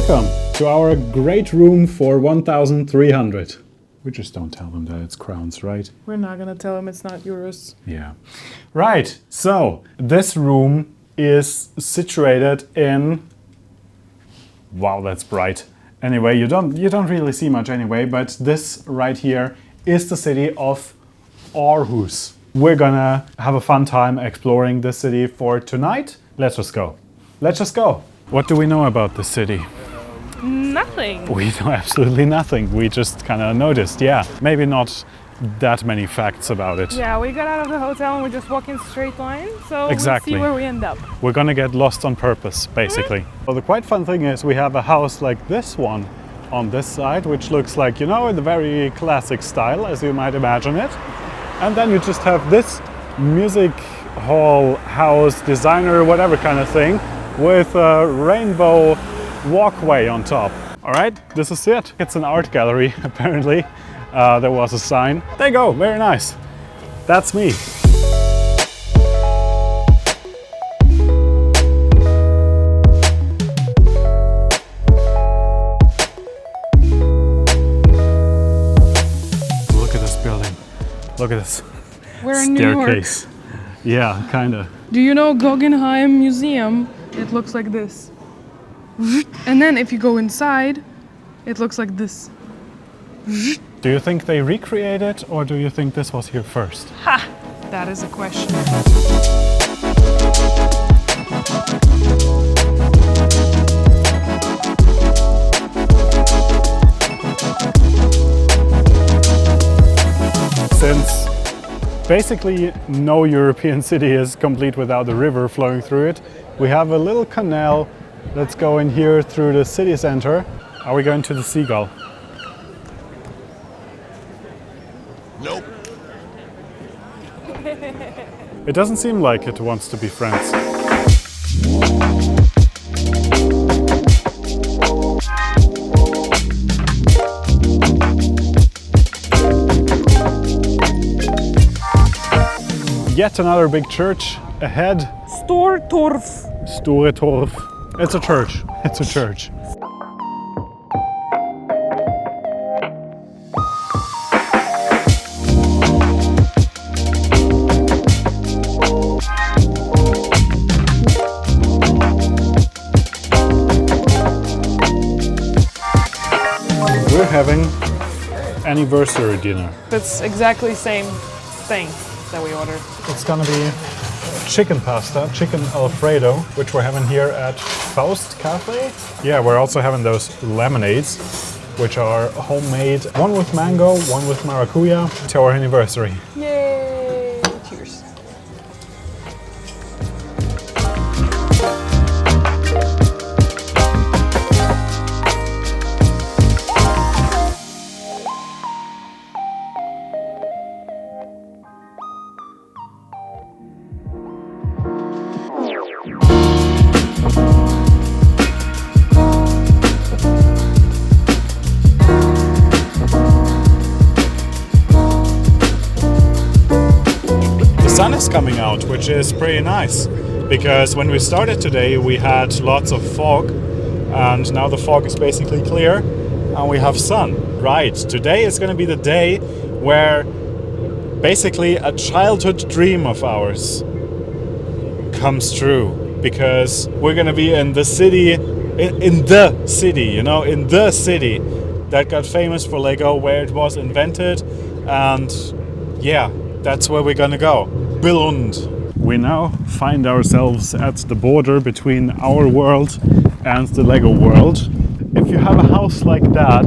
Welcome to our great room for 1,300. We just don't tell them that it's crowns, right? We're not gonna tell them it's not euros. Yeah. Right, so this room is situated in... Wow, that's bright. Anyway, you don't really see much anyway, but this right here is the city of Aarhus. We're gonna have a fun time exploring this city for tonight. Let's just go. Let's just go. What do we know about the city? Nothing. We know absolutely nothing. We just kind of noticed, yeah. Maybe not that many facts about it. Yeah, we got out of the hotel and we're just walking straight line, so Exactly. we'll see where we end up. We're gonna get lost on purpose, basically. Well, the quite fun thing is we have a house like this one on this side, which looks like, you know, in the very classic style, as you might imagine it. And then you just have this music hall, house, designer, whatever kind of thing, with a rainbow walkway on top. All right, this is it. It's an art gallery, apparently. There was a sign. There you go, very nice. That's me. Look at this building. Look at this We're in New York. staircase. Yeah, kinda. Do you know Guggenheim Museum? It looks like this. And then if you go inside, it looks like this. Do you think they recreated, or do you think this was here first? Ha! That is a question. Since basically no European city is complete without a river flowing through it, we have a little canal that's going here through the city center. Are we going to the Seagull? Nope. It doesn't seem like it wants to be friends. Yet another big church ahead. Stortorf. Store Torf. It's a church. It's a church. We're having anniversary dinner. That's exactly same thing that we ordered. It's gonna be chicken pasta, chicken Alfredo, which we're having here at Faust Cafe. Yeah, we're also having those lemonades, which are homemade. One with mango, one with maracuja, to our anniversary. Yay! Cheers. The sun is coming out, which is pretty nice, because when we started today we had lots of fog, and now the fog is basically clear and we have sun. Right, today is going to be the day where basically a childhood dream of ours comes true, because we're going to be in the city, in the city, you know, in the city that got famous for Lego, where it was invented, and yeah, that's where we're gonna go. Billund. We now find ourselves at the border between our world and the Lego world. If you have a house like that,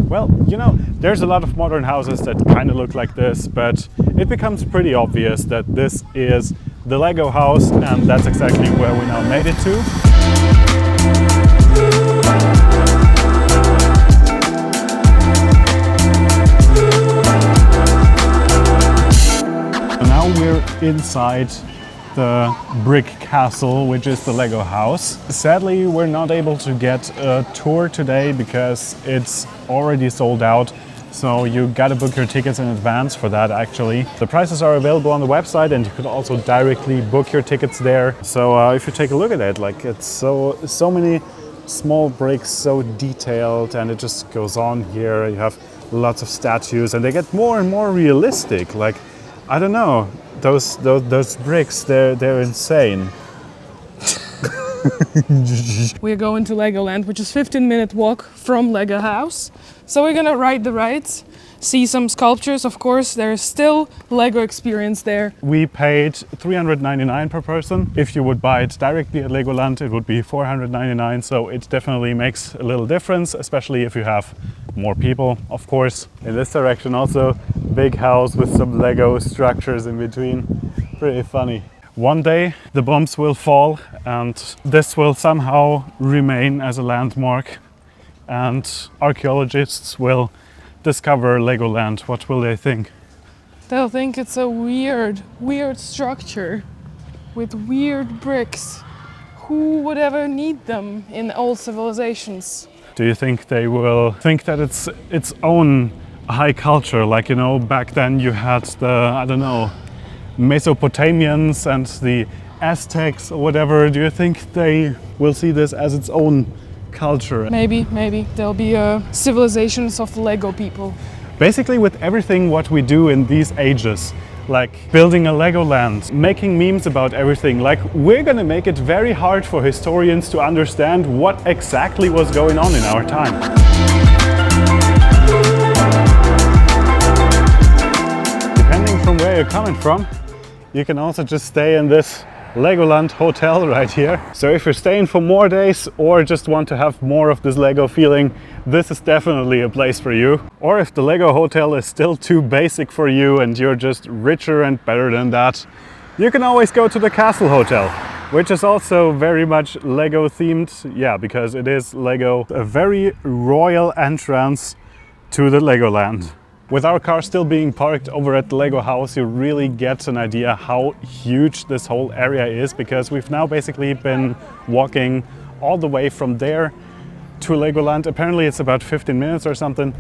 well, you know, there's a lot of modern houses that kind of look like this, but it becomes pretty obvious that this is the Lego house, and that's exactly where we now made it to. Now we're inside the brick castle, which is the Lego house. Sadly, we're not able to get a tour today because it's already sold out. So you gotta book your tickets in advance for that, actually. The prices are available on the website, and you could also directly book your tickets there. So if you take a look at it, like, it's so many small bricks so detailed, and it just goes on here. You have lots of statues, and they get more and more realistic. Like, I don't know, those bricks, they're insane. We're going to Legoland, which is 15-minute walk from Lego House. So we're gonna ride the rides, see some sculptures. Of course, there's still Lego experience there. We paid $399 per person. If you would buy it directly at Legoland, it would be $499. So it definitely makes a little difference, especially if you have more people, of course. In this direction also, big house with some Lego structures in between. Pretty funny. One day the bombs will fall and this will somehow remain as a landmark, and archaeologists will discover Legoland. What will they think? They'll think it's a weird structure with weird bricks. Who would ever need them in old civilizations? Do you think they will think that it's its own high culture? Like, you know, back then you had the, I don't know, Mesopotamians and the Aztecs or whatever. Do you think they will see this as its own culture? Maybe. There'll be civilizations of Lego people. Basically with everything what we do in these ages, like building a Legoland, making memes about everything, like we're gonna make it very hard for historians to understand what exactly was going on in our time. Depending from where you're coming from, you can also just stay in this Legoland hotel right here. So if you're staying for more days or just want to have more of this Lego feeling, this is definitely a place for you. Or if the Lego hotel is still too basic for you and you're just richer and better than that, you can always go to the Castle Hotel, which is also very much Lego themed. Yeah, because it is Lego, a very royal entrance to the Legoland. With our car still being parked over at the Lego house, you really get an idea how huge this whole area is, because we've now basically been walking all the way from there to Legoland. Apparently it's about 15 minutes or something,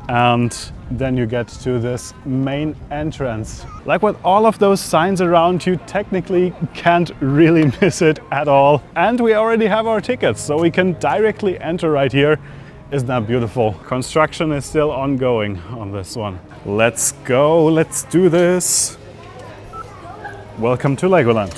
and then you get to this main entrance. Like with all of those signs around, you technically can't really miss it at all. And we already have our tickets, so we can directly enter right here. Isn't that beautiful? Construction is still ongoing on this one. Let's go, let's do this. Welcome to Legoland.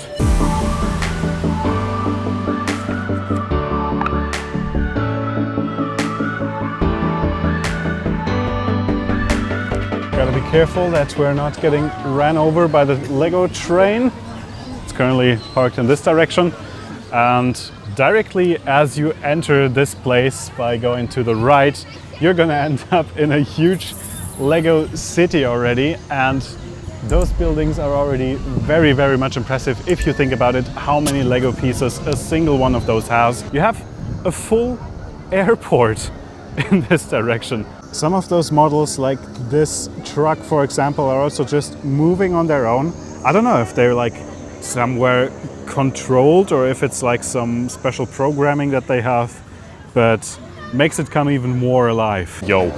Gotta be careful that we're not getting ran over by the Lego train. It's currently parked in this direction, and directly as you enter this place by going to the right, you're gonna end up in a huge Lego city already, and those buildings are already very, very much impressive if you think about it, how many Lego pieces a single one of those has. You have a full airport in this direction. Some of those models, like this truck for example, are also just moving on their own. I don't know if they're like somewhere controlled or if it's like some special programming that they have, but makes it come even more alive. Yo.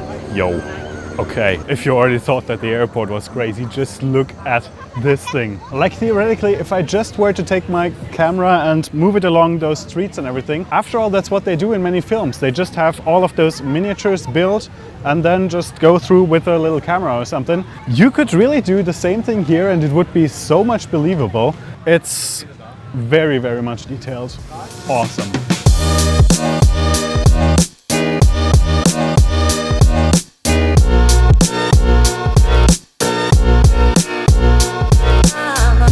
Okay, if you already thought that the airport was crazy, just look at this thing. Like theoretically, if I just were to take my camera and move it along those streets and everything, after all, that's what they do in many films. They just have all of those miniatures built and then just go through with a little camera or something. You could really do the same thing here and it would be so much believable. It's very, very much detailed. Awesome.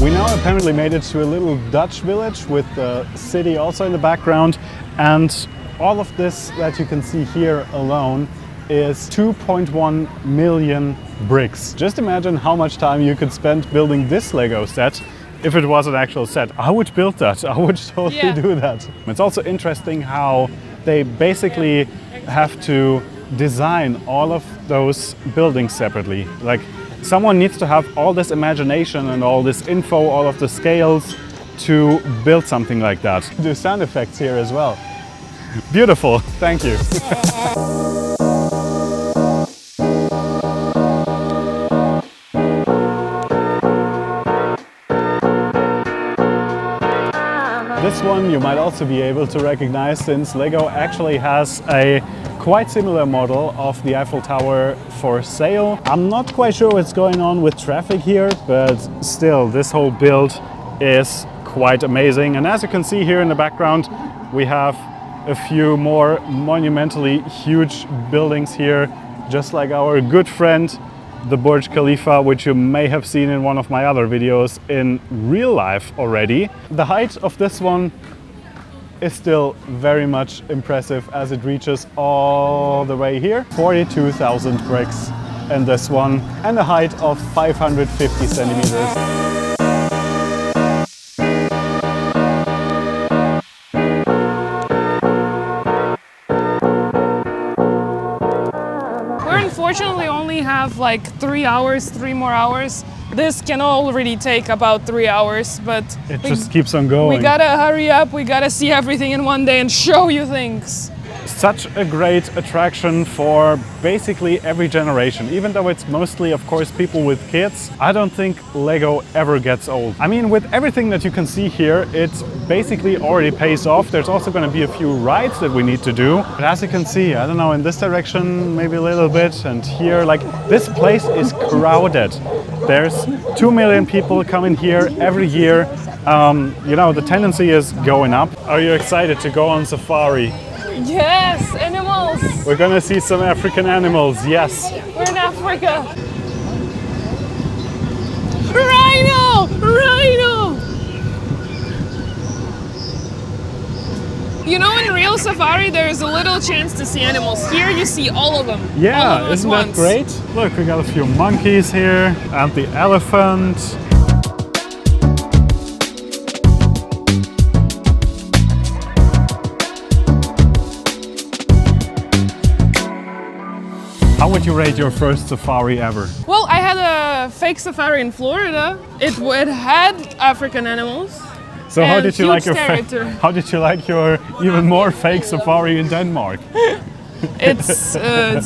We now apparently made it to a little Dutch village with the city also in the background, and all of this that you can see here alone is 2.1 million bricks. Just imagine how much time you could spend building this Lego set. If it was an actual set, I would build that. I would totally do that. It's also interesting how they basically have to design all of those buildings separately. Like, someone needs to have all this imagination and all this info, all of the scales to build something like that. Do sound effects here as well. Beautiful, thank you. This one you might also be able to recognize, since Lego actually has a quite similar model of the Eiffel Tower for sale. I'm not quite sure what's going on with traffic here, but still, this whole build is quite amazing. And as you can see here in the background, we have a few more monumentally huge buildings here, just like our good friend the Burj Khalifa, which you may have seen in one of my other videos in real life already. The height of this one is still very much impressive, as it reaches all the way here. 42,000 bricks in this one, and a height of 550 centimeters. Unfortunately, only have like 3 hours, 3 more hours. This can already take about 3 hours, but it just keeps on going. We gotta hurry up, we gotta see everything in one day and show you things. Such a great attraction for basically every generation. Even though it's mostly, of course, people with kids, I don't think Lego ever gets old. I mean, with everything that you can see here, it basically already pays off. There's also going to be a few rides that we need to do. But as you can see, I don't know, in this direction, maybe a little bit, and here, like, this place is crowded. There's 2 million people coming here every year. You know, the tendency is going up. Are you excited to go on safari? Yes, animals! We're gonna see some African animals, yes. We're in Africa. Rhino! Rhino! You know, in real safari, there is a little chance to see animals. Here you see all of them. Yeah, isn't that great? Look, we got a few monkeys here and the elephant. How would you rate your first safari ever? Well, I had a fake safari in Florida. It had African animals. So how did you like your how did you like your even more fake safari in Denmark? It's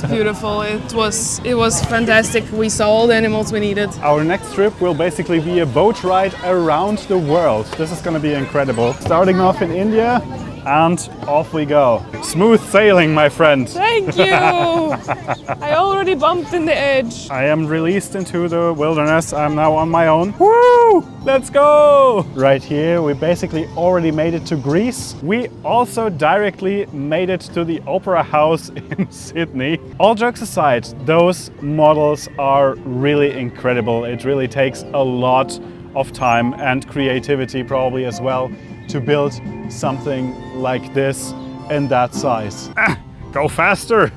beautiful. It was fantastic. We saw all the animals we needed. Our next trip will basically be a boat ride around the world. This is going to be incredible. Starting off in India, and off we go. Smooth sailing, my friend. Thank you. I already bumped in the edge. I am released into the wilderness. I'm now on my own. Woo! Let's go! Right here, we basically already made it to Greece. We also directly made it to the Opera House in Sydney. All jokes aside, those models are really incredible. It really takes a lot of time and creativity probably as well to build something like this in that size. Go faster!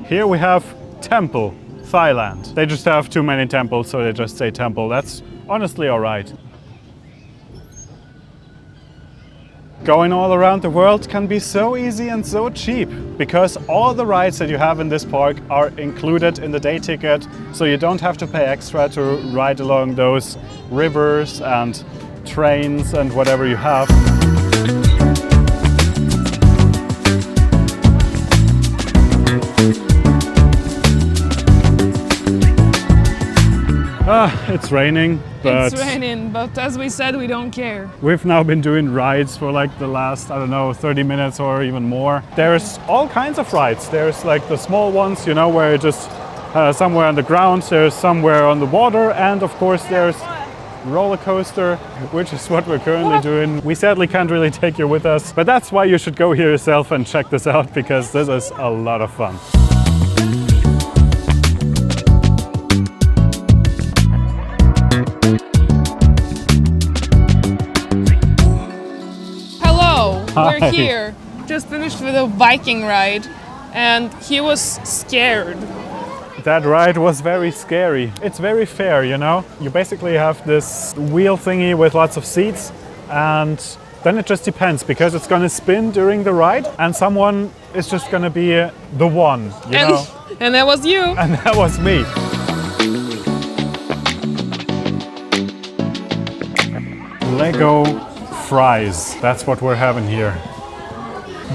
Here we have Temple, Thailand. They just have too many temples, so they just say temple. That's honestly all right. Going all around the world can be so easy and so cheap, because all the rides that you have in this park are included in the day ticket, so you don't have to pay extra to ride along those rivers and trains and whatever you have. It's raining, but... It's raining, but as we said, we don't care. We've now been doing rides for like the last, I don't know, 30 minutes or even more. There's all kinds of rides. There's like the small ones, you know, where you're just somewhere on the ground, there's somewhere on the water, and of course there's roller coaster, which is what we're currently doing. We sadly can't really take you with us, but that's why you should go here yourself and check this out, because this is a lot of fun. We're here, just finished with a Viking ride, and he was scared. That ride was very scary. It's very fair, you know? You basically have this wheel thingy with lots of seats, and then it just depends, because it's gonna spin during the ride, and someone is just gonna be the one, you know? And that was you. And that was me. Lego fries, that's what we're having here.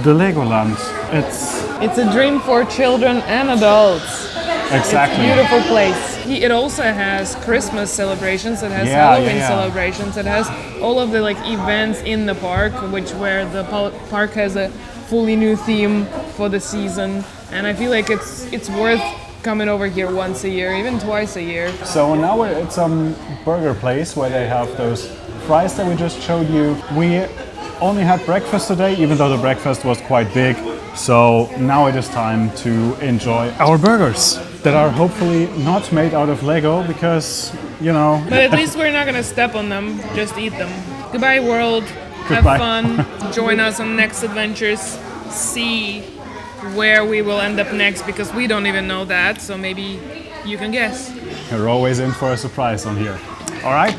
The Legoland, it's a dream for children and adults. Exactly. Beautiful place. It also has Christmas celebrations. It has Yeah, Halloween yeah. celebrations. It has all of the like events in the park, where the park has a fully new theme for the season. And I feel like it's worth coming over here once a year, even twice a year. So now we're at some burger place where they have those fries that we just showed you. We only had breakfast today, even though the breakfast was quite big. So now it is time to enjoy our burgers that are hopefully not made out of Lego because, you know. But at least we're not gonna step on them, just eat them. Goodbye world, Goodbye. have fun, join us on next adventures, see where we will end up next because we don't even know that, so maybe you can guess. You're always in for a surprise on here. All right?